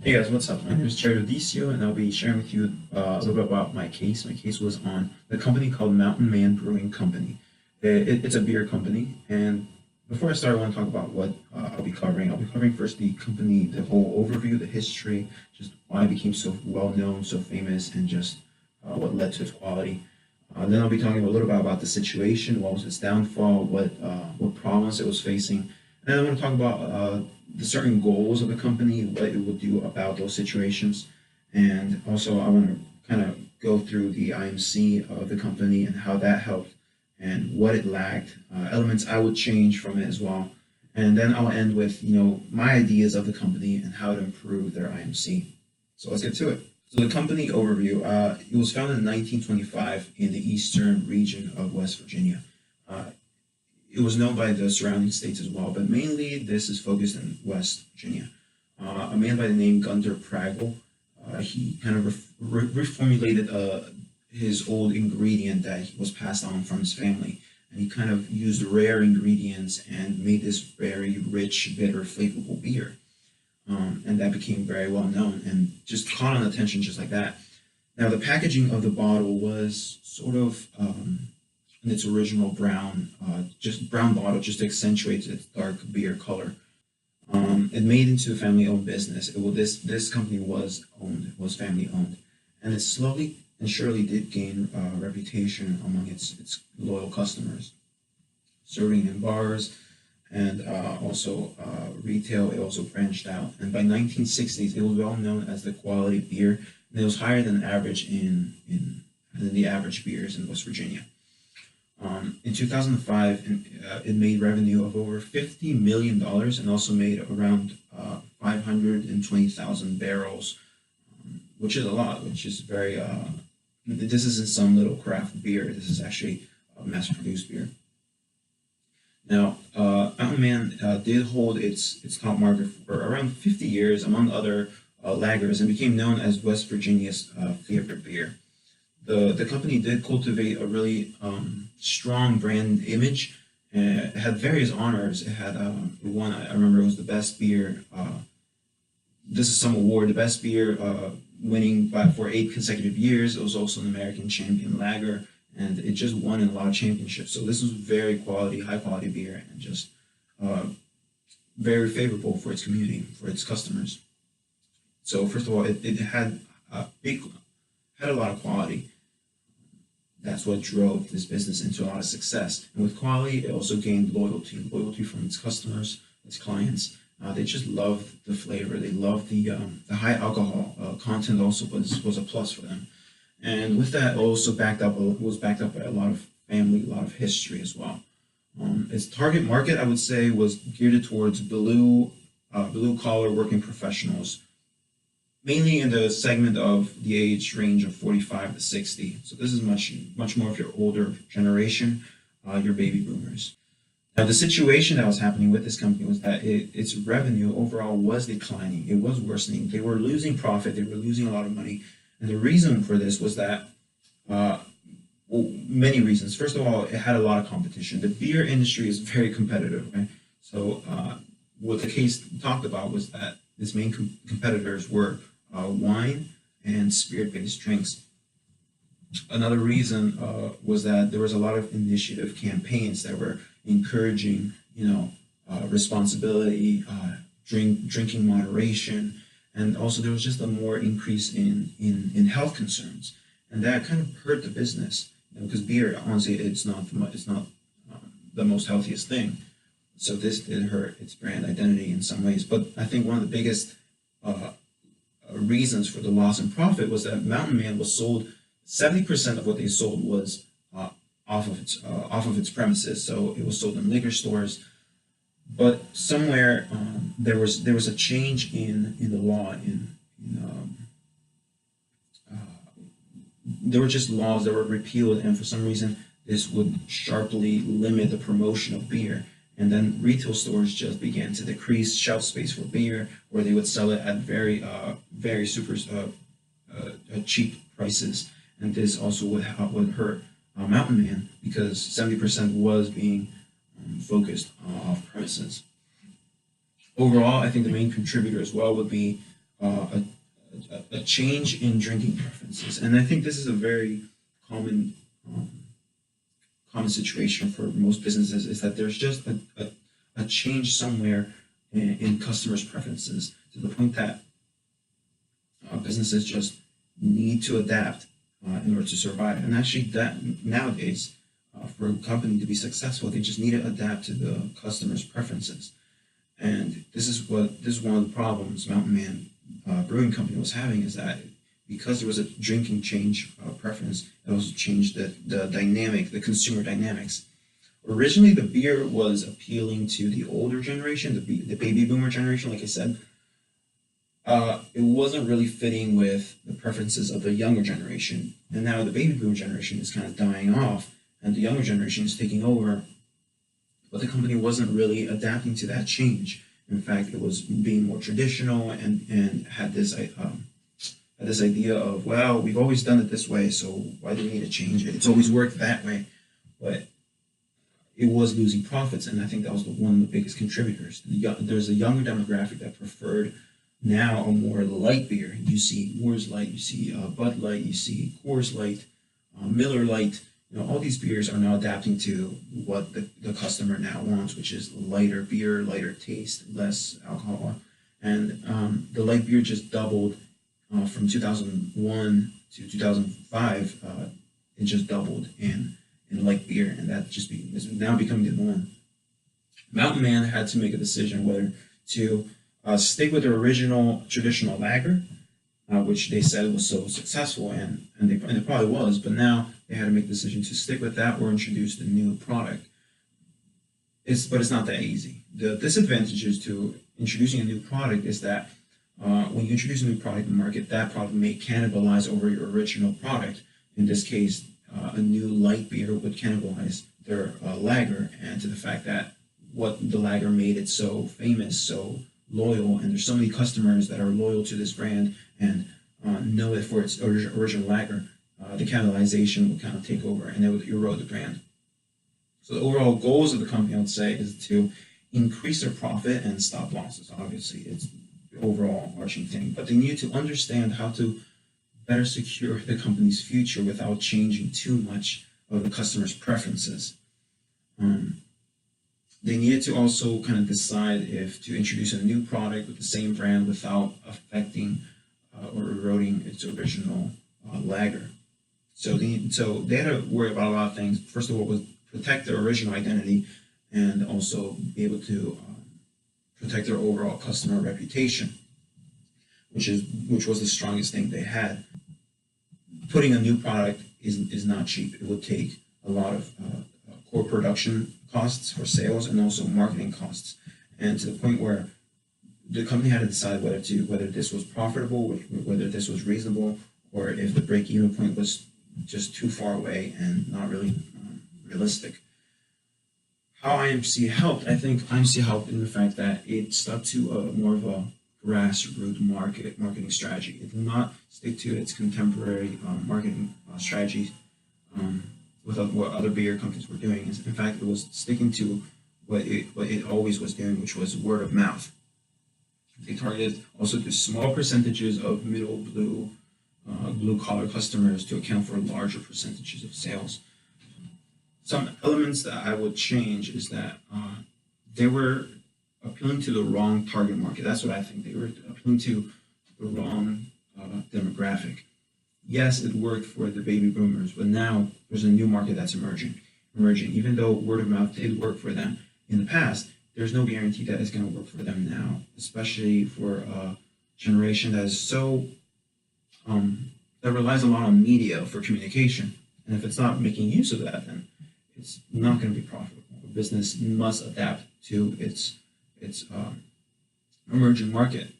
Hey guys, what's up? My name is Jared Odicio, and I'll be sharing with you a little bit about my case. My case was on the company called Mountain Man Brewing Company. It's a beer company, and before I start, I want to talk about what I'll be covering. I'll be covering first the company, the whole overview, the history, just why it became so well known, so famous, and just what led to its quality. Then I'll be talking a little bit about the situation, what was its downfall, what problems it was facing, and I want to talk about the certain goals of the company, what it would do about those situations, and also I want to kind of go through the IMC of the company and how that helped and what it lacked, elements I would change from it as well, and then I'll end with my ideas of the company and how to improve their IMC. So let's get to it. So the company overview, it was founded in 1925 in the eastern region of West Virginia. Uh, it was known by the surrounding states as well, but mainly this is focused in West Virginia. A man by the name Gunter Pragel, he kind of reformulated his old ingredient that was passed on from his family, and he kind of used rare ingredients and made this very rich, bitter, flavorful beer. And that became very well known and just caught on attention just like that. Now, the packaging of the bottle was sort of in its original brown, just brown bottle, just accentuates its dark beer color. It made into a family-owned business. This company was family-owned, and it slowly and surely did gain reputation among its loyal customers, serving in bars and also retail. It also branched out, and by 1960s, it was well known as the quality beer, and it was higher than average than the average beers in West Virginia. In 2005, it made revenue of over $50 million and also made around 520,000 barrels, which is a lot, which is very, this isn't some little craft beer. This is actually mass-produced beer. Now, Mountain Man did hold its top market for around 50 years among other lagers and became known as West Virginia's favorite beer. The company did cultivate a really strong brand image. It had various honors. It had one, I remember, it was the best beer. This is some award, the best beer, winning for 8 consecutive years. It was also an American champion lager, and it just won in a lot of championships. So this was very high quality beer, and just very favorable for its community, for its customers. So first of all, it had a lot of quality. That's what drove this business into a lot of success. And with quality, it also gained loyalty from its customers, its clients. They just loved the flavor. They loved the high alcohol content. Also was a plus for them. And with that, also was backed up by a lot of family, a lot of history as well. Its target market, I would say, was geared towards blue collar working professionals, mainly in the segment of the age range of 45 to 60. So this is much more of your older generation, your baby boomers. Now, the situation that was happening with this company was that its revenue overall was declining. It was worsening. They were losing profit. They were losing a lot of money. And the reason for this was that, many reasons. First of all, it had a lot of competition. The beer industry is very competitive, right? So what the case talked about was that its main competitors were wine and spirit-based drinks. Another reason was that there was a lot of initiative campaigns that were encouraging, responsibility, drinking moderation, and also there was just a more increase in health concerns, and that kind of hurt the business. Because beer, honestly, it's not the most healthiest thing. So this did hurt its brand identity in some ways. But I think one of the biggest reasons for the loss in profit was that Mountain Man was sold. 70% of what they sold was off of its premises, so it was sold in liquor stores. But somewhere there was a change in the law. There were just laws that were repealed, and for some reason this would sharply limit the promotion of beer. And then retail stores just began to decrease shelf space for beer, where they would sell it at very super cheap prices. And this also would hurt Mountain Man, because 70% was being focused off premises. Overall, I think the main contributor as well would be a change in drinking preferences, and I think this is a very common um, common situation for most businesses is that there's just a change somewhere in customers' preferences to the point that businesses just need to adapt in order to survive. And actually, that nowadays, for a company to be successful, they just need to adapt to the customers' preferences. And this is one of the problems Mountain Man Brewing Company was having is that because there was a drinking change preference, it also changed the dynamic, the consumer dynamics. Originally, the beer was appealing to the older generation, the baby boomer generation, like I said. It wasn't really fitting with the preferences of the younger generation. And now the baby boomer generation is kind of dying off, and the younger generation is taking over. But the company wasn't really adapting to that change. In fact, it was being more traditional and had this idea of, well, we've always done it this way, so why do we need to change it? It's always worked that way. But it was losing profits, and I think that was one of the biggest contributors. There's a younger demographic that preferred now a more light beer. You see Moors Light, you see Bud Light, you see Coors Light, Miller Light. All these beers are now adapting to what the customer now wants, which is lighter beer, lighter taste, less alcohol. And the light beer just doubled from 2001 to 2005. It just doubled in light beer, and that is now becoming the norm. Mountain Man had to make a decision whether to stick with their original traditional lager, which they said was so successful, and it probably was, but now they had to make the decision to stick with that or introduce the new product. But it's not that easy. The disadvantages to introducing a new product is that when you introduce a new product in the market, that product may cannibalize over your original product. In this case, a new light beer would cannibalize their lager, and to the fact that what the lager made it so famous, so loyal, and there's so many customers that are loyal to this brand and know it for its original lager, the cannibalization would kind of take over and it would erode the brand. So the overall goals of the company, I would say, is to increase their profit and stop losses. Obviously, it's the overall arching thing, but they need to understand how to better secure the company's future without changing too much of the customer's preferences. They needed to also kind of decide if to introduce a new product with the same brand without affecting or eroding its original lager. So they had to worry about a lot of things. First of all, was protect their original identity and also be able to protect their overall customer reputation, which was the strongest thing they had. Putting a new product is not cheap. It would take a lot of core production costs for sales and also marketing costs, and to the point where the company had to decide whether this was profitable, whether this was reasonable, or if the break-even point was just too far away and not really realistic. How IMC helped, I think IMC helped in the fact that it stuck to more of a grassroots marketing strategy. It did not stick to its contemporary marketing strategies with what other beer companies were doing. In fact, it was sticking to what it always was doing, which was word of mouth. They targeted also to small percentages of middle blue collar customers to account for larger percentages of sales. Some elements that I would change is that they were appealing to the wrong target market. That's what I think. They were appealing to the wrong demographic. Yes, it worked for the baby boomers, but now there's a new market that's emerging. Even though word of mouth did work for them in the past, there's no guarantee that it's going to work for them now, especially for a generation that is so that relies a lot on media for communication. And if it's not making use of that, then it's not going to be profitable. A business must adapt to its emerging market.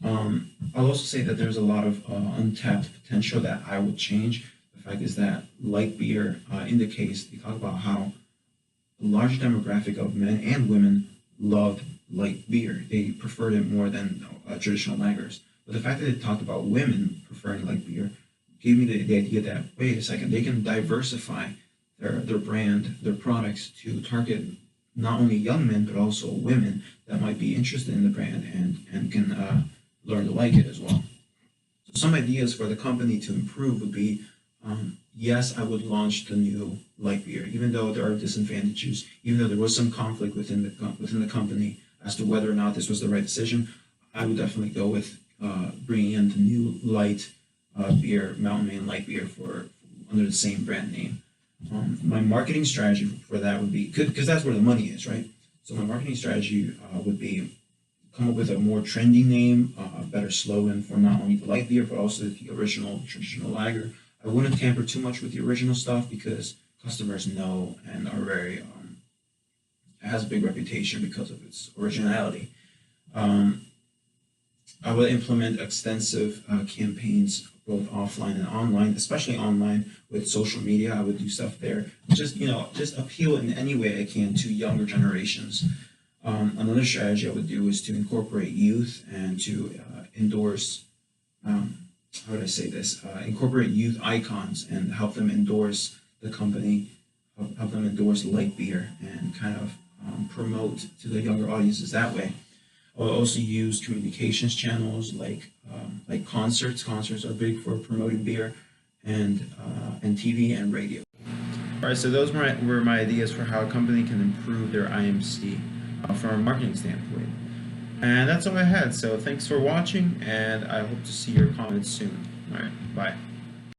I'll also say that there's a lot of untapped potential that I would change. The fact is that light beer, in the case, they talk about how a large demographic of men and women loved light beer. They preferred it more than traditional lagers. But the fact that they talked about women preferring light beer gave me the idea that, wait a second, they can diversify their brand, their products to target not only young men, but also women that might be interested in the brand and can learn to like it as well. So some ideas for the company to improve would be, yes, I would launch the new light beer, even though there are disadvantages, even though there was some conflict within the company as to whether or not this was the right decision. I would definitely go with bringing in the new light beer, Mountain Man light beer, for under the same brand name. My marketing strategy for that would be, because that's where the money is, right? So my marketing strategy would be come up with a more trendy name, a better slogan for not only the light beer but also the original traditional lager. I wouldn't tamper too much with the original stuff because customers know and are very it has a big reputation because of its originality. Um, I will implement extensive campaigns both offline and online, especially online with social media. I would do stuff there, just appeal in any way I can to younger generations. Another strategy I would do is to incorporate youth and to endorse. How would I say this? Incorporate youth icons and help them endorse the company, help them endorse light beer, and kind of promote to the younger audiences that way. I'll also use communications channels like concerts. Concerts are big for promoting beer, and TV and radio. All right, so those were my ideas for how a company can improve their IMC from a marketing standpoint. And that's all I had. So thanks for watching, and I hope to see your comments soon. All right, bye.